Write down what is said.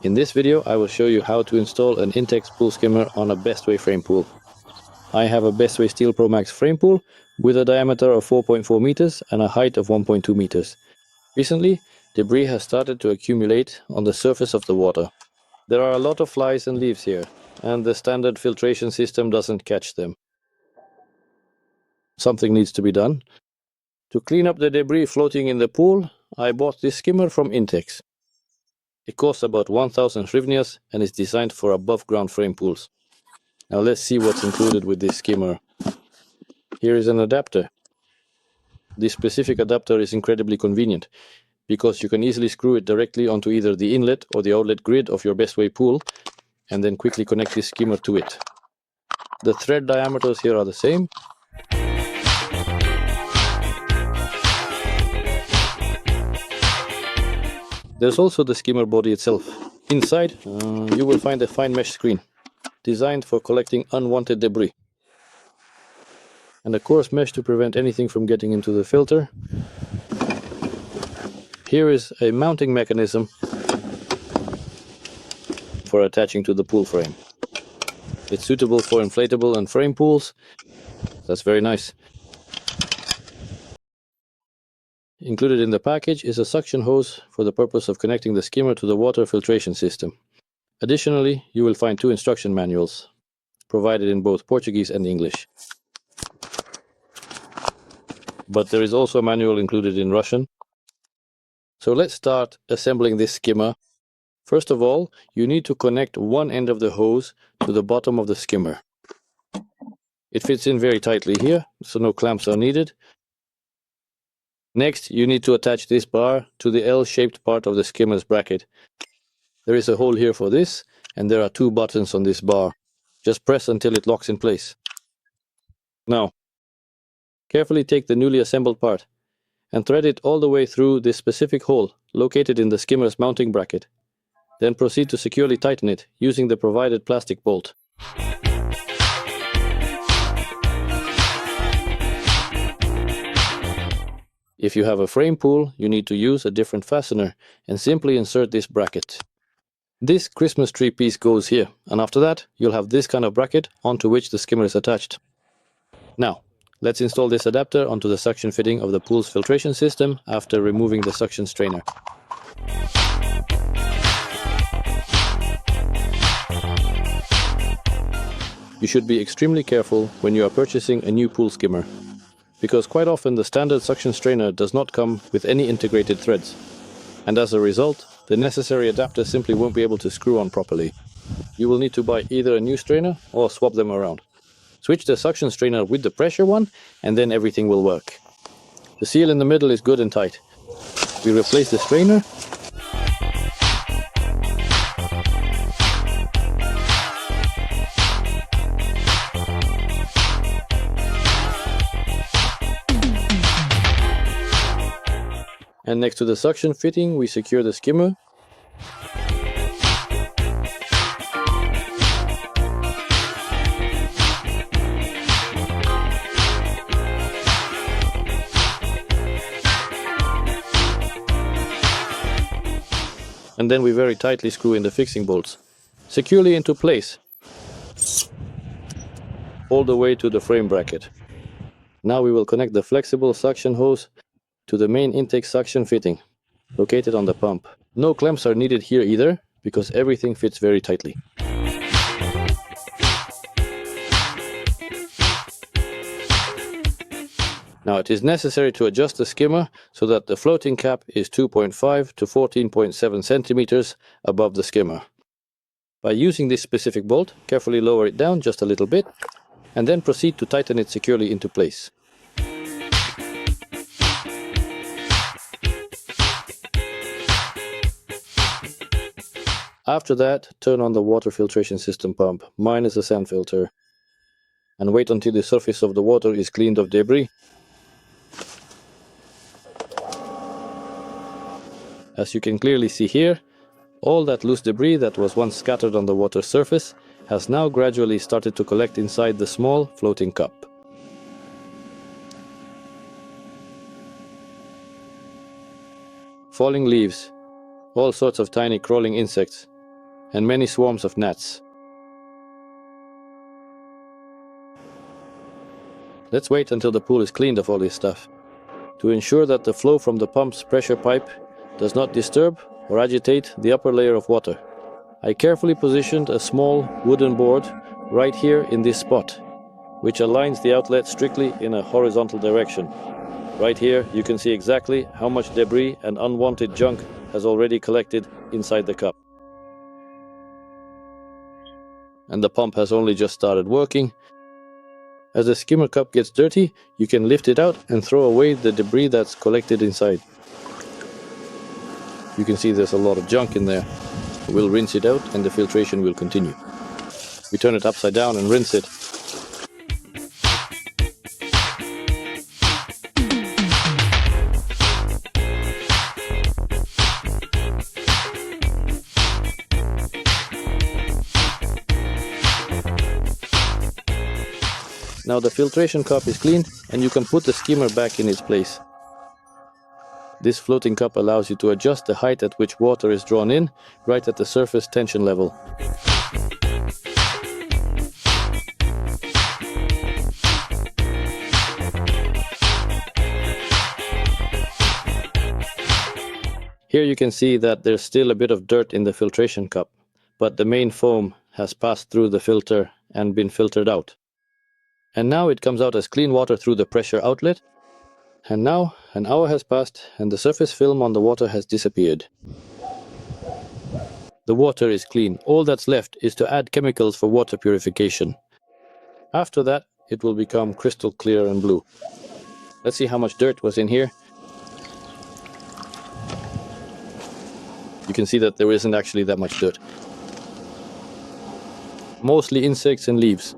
In this video I will show you how to install an Intex pool skimmer on a Bestway frame pool. I have a Bestway Steel Pro Max frame pool with a diameter of 4.4 meters and a height of 1.2 meters. Recently, debris has started to accumulate on the surface of the water. There are a lot of flies and leaves here, and the standard filtration system doesn't catch them. Something needs to be done. To clean up the debris floating in the pool, I bought this skimmer from Intex. It costs about 1000 hryvnias and is designed for above ground frame pools. Now let's see what's included with this skimmer. Here is an adapter. This specific adapter is incredibly convenient because you can easily screw it directly onto either the inlet or the outlet grid of your Bestway pool and then quickly connect this skimmer to it. The thread diameters here are the same. There's also the skimmer body itself. Inside, you will find a fine mesh screen, designed for collecting unwanted debris. And a coarse mesh to prevent anything from getting into the filter. Here is a mounting mechanism for attaching to the pool frame. It's suitable for inflatable and frame pools. That's very nice. Included in the package is a suction hose for the purpose of connecting the skimmer to the water filtration system. Additionally, you will find 2 instruction manuals, provided in both Portuguese and English. But there is also a manual included in Russian. So let's start assembling this skimmer. First of all, you need to connect one end of the hose to the bottom of the skimmer. It fits in very tightly here, so no clamps are needed. Next, you need to attach this bar to the L-shaped part of the skimmer's bracket. There is a hole here for this, and there are 2 buttons on this bar. Just press until it locks in place. Now, carefully take the newly assembled part and thread it all the way through this specific hole located in the skimmer's mounting bracket. Then proceed to securely tighten it using the provided plastic bolt. If you have a frame pool, you need to use a different fastener and simply insert this bracket. This Christmas tree piece goes here, and after that you'll have this kind of bracket onto which the skimmer is attached. Now, let's install this adapter onto the suction fitting of the pool's filtration system after removing the suction strainer. You should be extremely careful when you are purchasing a new pool skimmer, because quite often the standard suction strainer does not come with any integrated threads, and as a result, the necessary adapter simply won't be able to screw on properly. You will need to buy either a new strainer or swap them around. Switch the suction strainer with the pressure one, and then everything will work. The seal in the middle is good and tight. We replace the strainer. And next to the suction fitting, we secure the skimmer. And then we very tightly screw in the fixing bolts, securely into place, all the way to the frame bracket. Now we will connect the flexible suction hose to the main intake suction fitting, located on the pump. No clamps are needed here either, because everything fits very tightly. Now it is necessary to adjust the skimmer so that the floating cap is 2.5 to 14.7 centimeters above the skimmer. By using this specific bolt, carefully lower it down just a little bit, and then proceed to tighten it securely into place. After that, turn on the water filtration system pump, minus the sand filter, and wait until the surface of the water is cleaned of debris. As you can clearly see here, all that loose debris that was once scattered on the water's surface has now gradually started to collect inside the small floating cup. Falling leaves, all sorts of tiny crawling insects, and many swarms of gnats. Let's wait until the pool is cleaned of all this stuff. To ensure that the flow from the pump's pressure pipe does not disturb or agitate the upper layer of water, I carefully positioned a small wooden board right here in this spot, which aligns the outlet strictly in a horizontal direction. Right here you can see exactly how much debris and unwanted junk has already collected inside the cup. And the pump has only just started working. As the skimmer cup gets dirty, you can lift it out and throw away the debris that's collected inside. You can see there's a lot of junk in there. We'll rinse it out and the filtration will continue. We turn it upside down and rinse it. Now the filtration cup is clean and you can put the skimmer back in its place. This floating cup allows you to adjust the height at which water is drawn in, right at the surface tension level. Here you can see that there's still a bit of dirt in the filtration cup, but the main foam has passed through the filter and been filtered out. And now it comes out as clean water through the pressure outlet. And now an hour has passed and the surface film on the water has disappeared. The water is clean. All that's left is to add chemicals for water purification. After that, it will become crystal clear and blue. Let's see how much dirt was in here. You can see that there isn't actually that much dirt. Mostly insects and leaves.